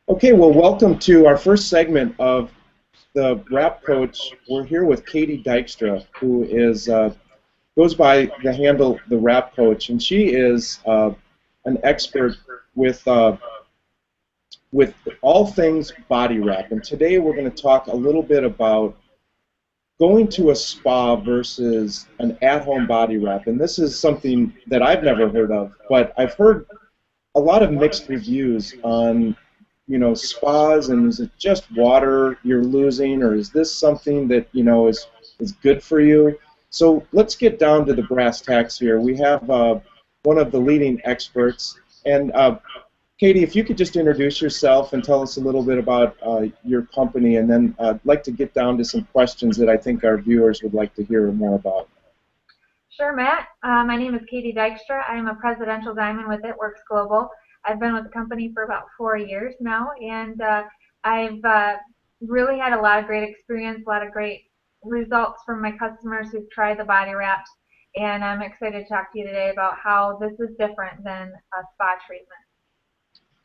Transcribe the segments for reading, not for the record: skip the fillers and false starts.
Okay, well, welcome to our first segment of the Rap Coach. We're here with Katie Dykstra, who is goes by the handle the Rap Coach, and she is an expert with uh, with all things body wrap. And today we're going to talk a little bit about going to a spa versus an at-home body wrap. And this is something that I've never heard of, but I've heard a lot of mixed reviews on, spas, and is it just water you're losing, or is this something that, is good for you? So let's get down to the brass tacks here. We have one of the leading experts, and Katie, if you could just introduce yourself and tell us a little bit about your company, and then I'd like to get down to some questions that I think our viewers would like to hear more about. Sure, Matt. My name is Katie Dykstra. I am a presidential diamond with It Works Global. I've been with the company for about 4 years now, and I've really had a lot of great experience, a lot of great results from my customers who've tried the body wraps, and I'm excited to talk to you today about how this is different than a spa treatment.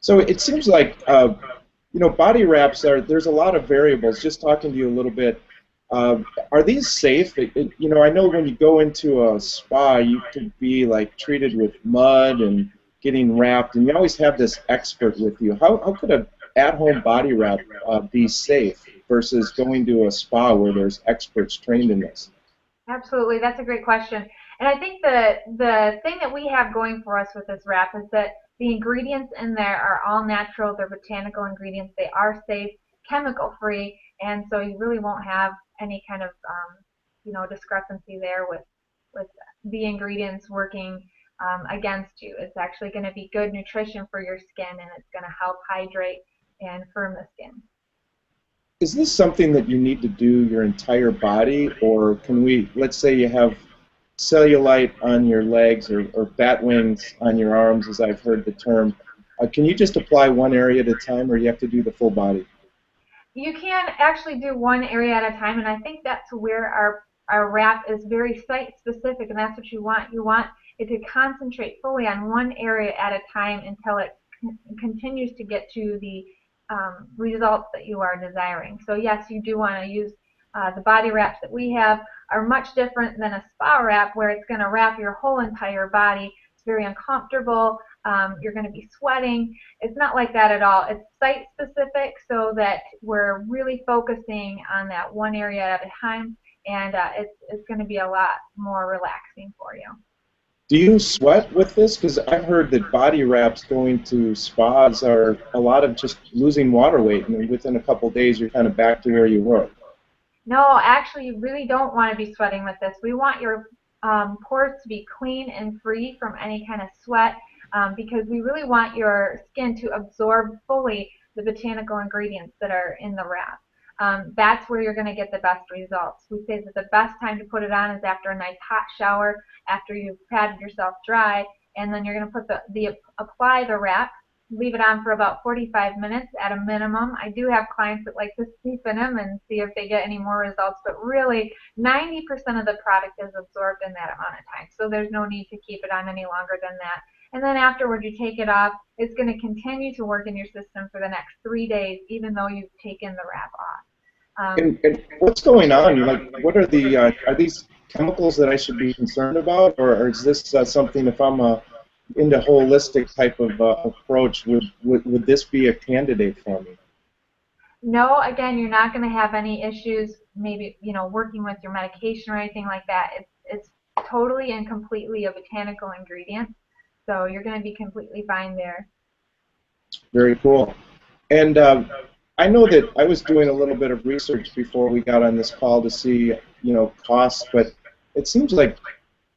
So it seems like body wraps there's a lot of variables. Just talking to you a little bit, are these safe? I know when you go into a spa, you could be like treated with mud and getting wrapped, and you always have this expert with you. How could a at-home body wrap be safe versus going to a spa where there's experts trained in this? Absolutely, that's a great question. And I think the thing that we have going for us with this wrap is that the ingredients in there are all natural. They're botanical ingredients. They are safe, chemical free, and so you really won't have any kind of discrepancy there with the ingredients working against you. It's actually going to be good nutrition for your skin, and it's going to help hydrate and firm the skin. Is this something that you need to do your entire body, or can we, let's say you have cellulite on your legs or bat wings on your arms, as I've heard the term, can you just apply one area at a time, or you have to do the full body? You can actually do one area at a time, and I think that's where our wrap is very site specific, and that's what you want. You want it to concentrate fully on one area at a time until it continues to get to the results that you are desiring. So yes, you do want to use the body wraps that we have are much different than a spa wrap where it's going to wrap your whole entire body. It's very uncomfortable. You're going to be sweating. It's not like that at all. It's site specific so that we're really focusing on that one area at a time, and it's going to be a lot more relaxing for you. Do you sweat with this? Because I've heard that body wraps going to spas are a lot of just losing water weight, and within a couple of days you're kind of back to where you were. No, actually, you really don't want to be sweating with this. We want your pores to be clean and free from any kind of sweat because we really want your skin to absorb fully the botanical ingredients that are in the wrap. That's where you're going to get the best results. We say that the best time to put it on is after a nice hot shower, after you've patted yourself dry, and then you're going to put apply the wrap, leave it on for about 45 minutes at a minimum. I do have clients that like to steep in them and see if they get any more results, but really 90% of the product is absorbed in that amount of time, so there's no need to keep it on any longer than that. And then afterward, you take it off. It's going to continue to work in your system for the next 3 days, even though you've taken the wrap off. And what's going on? Like, what are are these chemicals that I should be concerned about, or is this something, if I'm into holistic type of approach, would this be a candidate for me? No, again, you're not going to have any issues, maybe, working with your medication or anything like that. It's totally and completely a botanical ingredient, so you're going to be completely fine there. Very cool. And I know that I was doing a little bit of research before we got on this call to see, costs, but it seems like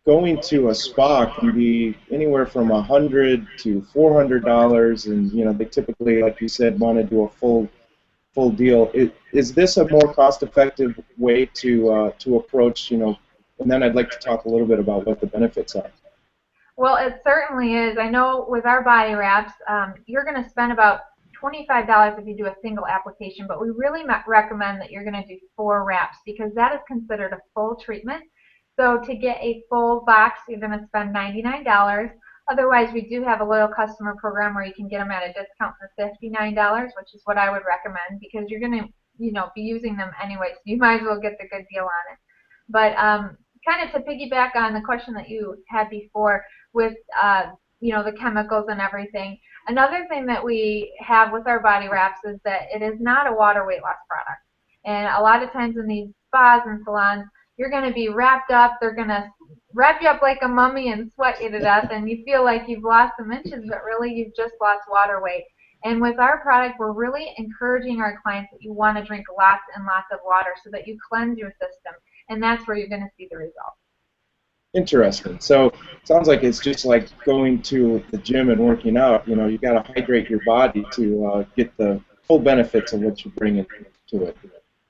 going to a spa can be anywhere from $100 to $400, and they typically, like you said, want to do a full deal. Is this a more cost-effective way to approach, and then I'd like to talk a little bit about what the benefits are. Well, it certainly is. I know with our body wraps, you're going to spend about $25 if you do a single application, but we really recommend that you're going to do 4 wraps because that is considered a full treatment. So to get a full box, you're going to spend $99. Otherwise, we do have a loyal customer program where you can get them at a discount for $59, which is what I would recommend because you're going to, be using them anyway, so you might as well get the good deal on it. But kind of to piggyback on the question that you had before with, the chemicals and everything, another thing that we have with our body wraps is that it is not a water weight loss product. And a lot of times in these spas and salons, you're going to be wrapped up. They're going to wrap you up like a mummy and sweat you to death, and you feel like you've lost some inches, but really you've just lost water weight. And with our product, we're really encouraging our clients that you want to drink lots and lots of water so that you cleanse your system, and that's where you're going to see the results. Interesting. So it sounds like it's just like going to the gym and working out. You got to hydrate your body to get the full benefits of what you bring into it.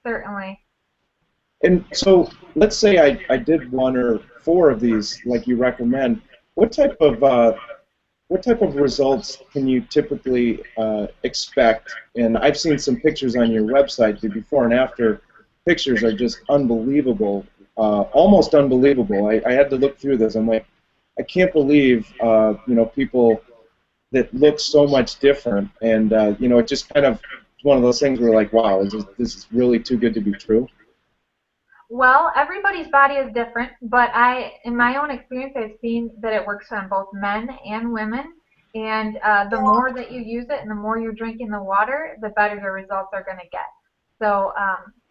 Certainly. And so let's say I did 1 or 4 of these like you recommend. What type of results can you typically expect? And I've seen some pictures on your website. The before and after pictures are just unbelievable, almost unbelievable. I had to look through this. I'm like, I can't believe people that look so much different. And it just kind of one of those things where like, wow, this is really too good to be true. Well, everybody's body is different, but in my own experience, I've seen that it works on both men and women. And the more that you use it and the more you're drinking the water, the better the results are going to get. So,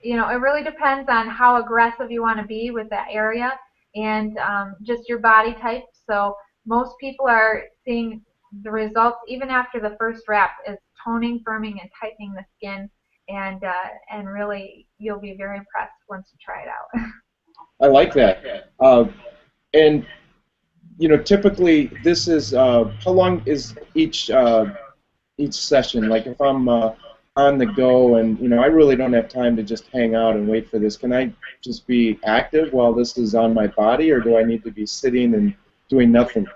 it really depends on how aggressive you want to be with that area and just your body type. So most people are seeing the results even after the first wrap is toning, firming, and tightening the skin. And really, you'll be very impressed once you try it out. I like that. And typically this is how long is each session? Like if I'm on the go and I really don't have time to just hang out and wait for this. Can I just be active while this is on my body, or do I need to be sitting and doing nothing?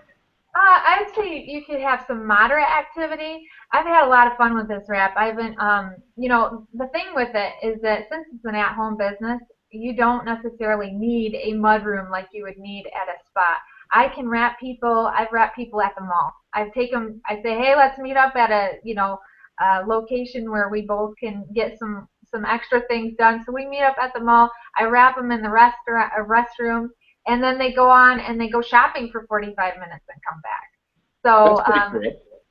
I would say you could have some moderate activity. I've had a lot of fun with this wrap. I've been, the thing with it is that since it's an at-home business, you don't necessarily need a mudroom like you would need at a spa. I can wrap people. I've wrapped people at the mall. I say, hey, let's meet up at a location where we both can get some extra things done. So we meet up at the mall. I wrap them in the restroom. And then they go on and they go shopping for 45 minutes and come back. So,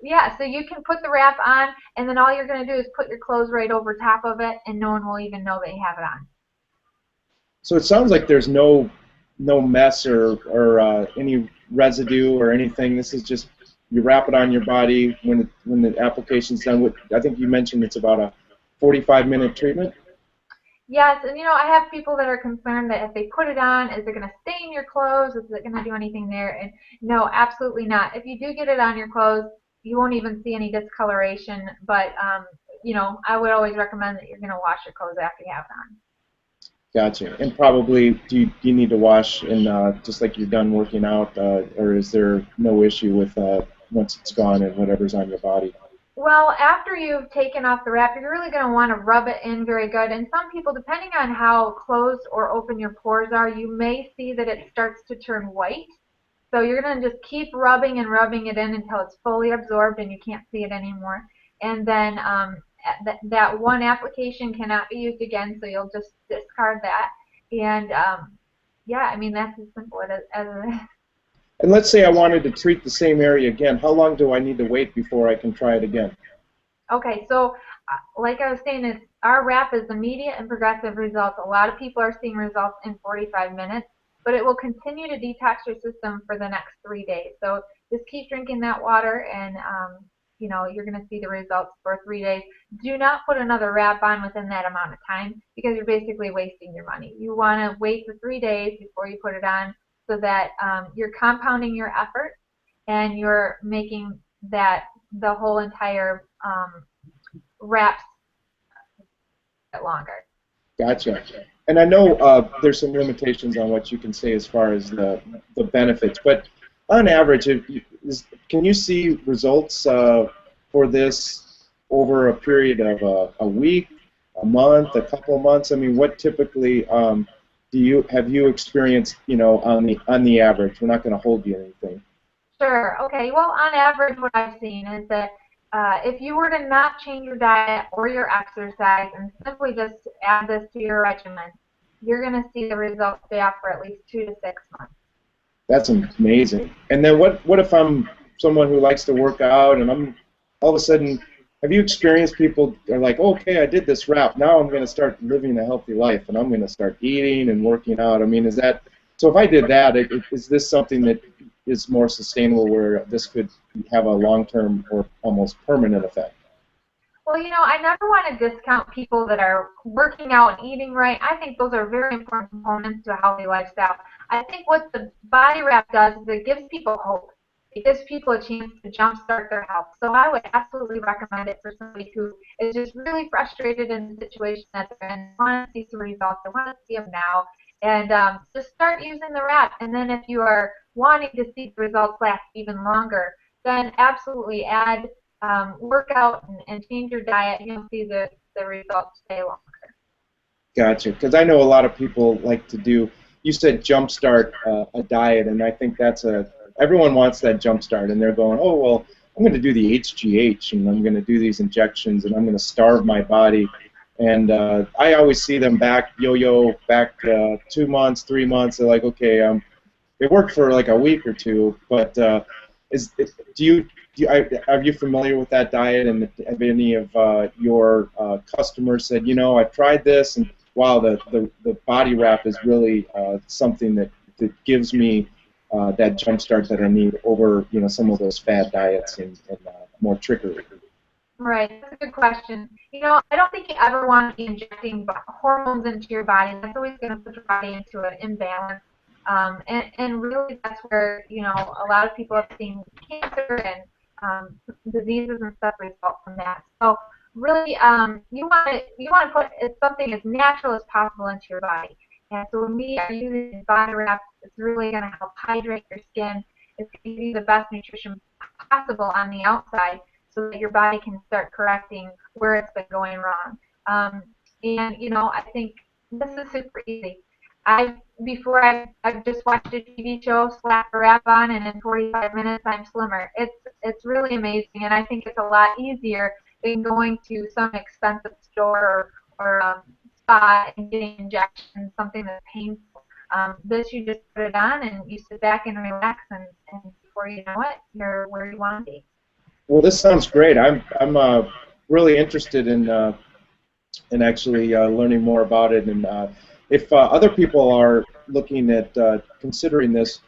yeah, so you can put the wrap on, and then all you're going to do is put your clothes right over top of it, and no one will even know they have it on. So it sounds like there's no mess or any residue or anything. This is just you wrap it on your body when the application's done. I think you mentioned it's about a 45-minute treatment. Yes, and I have people that are concerned that if they put it on, is it going to stain your clothes? Is it going to do anything there? And no, absolutely not. If you do get it on your clothes, you won't even see any discoloration. But I would always recommend that you're going to wash your clothes after you have it on. Gotcha. And probably, do you need to wash just like you're done working out, or is there no issue with once it's gone and whatever's on your body? Well, after you've taken off the wrap, you're really going to want to rub it in very good. And some people, depending on how closed or open your pores are, you may see that it starts to turn white. So you're going to just keep rubbing and rubbing it in until it's fully absorbed and you can't see it anymore. And then that one application cannot be used again, so you'll just discard that. And, yeah, I mean, that's as simple as it is. And let's say I wanted to treat the same area again. How long do I need to wait before I can try it again? Okay, so like I was saying, our wrap is immediate and progressive results. A lot of people are seeing results in 45 minutes, but it will continue to detox your system for the next 3 days. So just keep drinking that water, and you're going to see the results for 3 days. Do not put another wrap on within that amount of time because you're basically wasting your money. You want to wait for 3 days before you put it on, so that you're compounding your effort and you're making that the whole entire wraps longer. Gotcha. And I know there's some limitations on what you can say as far as the benefits, but on average, can you see results for this over a period of a week, a month, a couple of months? I mean, what typically have you experienced, on the average? We're not going to hold you anything. Sure. Okay. Well, on average, what I've seen is that if you were to not change your diet or your exercise and simply just add this to your regimen, you're going to see the results pay off for at least 2 to 6 months. That's amazing. And then what if I'm someone who likes to work out and I'm all of a sudden, have you experienced people are like, okay, I did this wrap, now I'm going to start living a healthy life and I'm going to start eating and working out. I mean, is that, so if I did that, is this something that is more sustainable where this could have a long-term or almost permanent effect? Well, I never want to discount people that are working out and eating right. I think those are very important components to a healthy lifestyle. I think what the body wrap does is it gives people hope. It gives people a chance to jumpstart their health. So I would absolutely recommend it for somebody who is just really frustrated in the situation that they're in, want to see some results, they want to see them now, and just start using the wrap. And then if you are wanting to see the results last even longer, then absolutely add work out and change your diet, and you'll see the results stay longer. Gotcha. Because I know a lot of people like to do. You said jumpstart a diet, and I think everyone wants that jumpstart, and they're going, oh well, I'm going to do the HGH, and I'm going to do these injections, and I'm going to starve my body. And I always see them yo-yo back 2 months, 3 months. They're like, okay, it worked for like a week or two, but are you familiar with that diet? And have any of your customers said, I've tried this, and wow, the body wrap is really something that gives me that jump start that I need over some of those fad diets and more trickery. Right, that's a good question. I don't think you ever want to be injecting hormones into your body. That's always going to put your body into an imbalance. And really that's where, a lot of people have seen cancer and diseases and stuff result from that. So really, you want to put something as natural as possible into your body. And so when we are using body wraps, it's really going to help hydrate your skin. It's going to give you the best nutrition possible on the outside, so that your body can start correcting where it's been going wrong. And I think this is super easy. I've just watched a TV show, slapped a wrap on, and in 45 minutes I'm slimmer. It's really amazing, and I think it's a lot easier than going to some expensive store or spa and getting injections, something that's painful. This, you just put it on and you sit back and relax, and before you know it, you're where you want to be. Well, this sounds great. I'm really interested in actually learning more about it. And if other people are looking at considering this,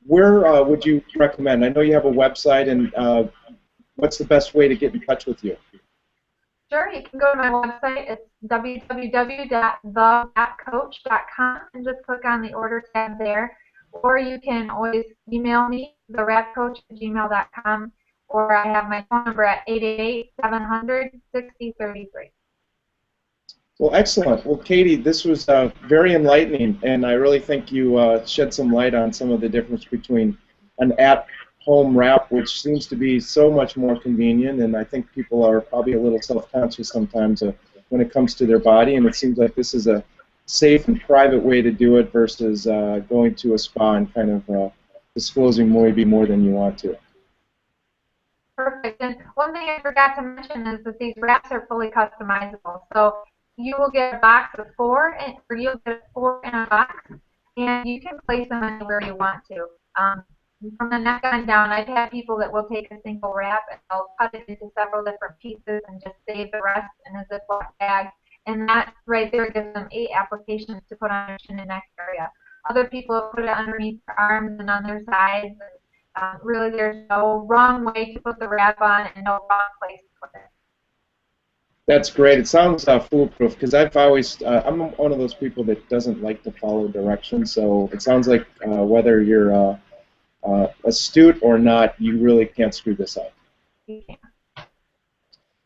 where would you recommend? I know you have a website, and what's the best way to get in touch with you? Sure, you can go to my website. It's www.therapcoach.com and just click on the order tab there. Or you can always email me, therapcoach@gmail.com, or I have my phone number at 888-700-6033. Well, excellent. Well, Katie, this was very enlightening, and I really think you shed some light on some of the difference between an at-home wrap, which seems to be so much more convenient, and I think people are probably a little self-conscious sometimes when it comes to their body, and it seems like this is a safe and private way to do it versus going to a spa and kind of disclosing maybe more than you want to. Perfect. And one thing I forgot to mention is that these wraps are fully customizable. So you will get a box of four, or you'll get four in a box, and you can place them anywhere you want to. From the neck on down, I've had people that will take a single wrap and they'll cut it into several different pieces and just save the rest in a Ziploc bag. And that right there gives them 8 applications to put on their chin and neck area. Other people put it underneath their arms and on their sides. Really, there's no wrong way to put the wrap on and no wrong place to put it. That's great. It sounds foolproof because I'm one of those people that doesn't like to follow directions. So it sounds like whether you're astute or not, you really can't screw this up. You can.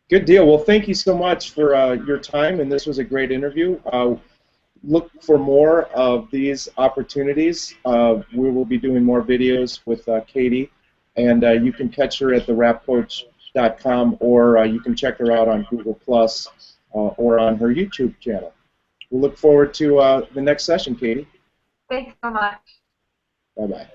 Good deal. Well, thank you so much for your time, and this was a great interview. Look for more of these opportunities. We will be doing more videos with Katie, and you can catch her at therapcoach.com, or you can check her out on Google Plus or on her YouTube channel. We'll look forward to the next session, Katie. Thanks so much. Bye-bye.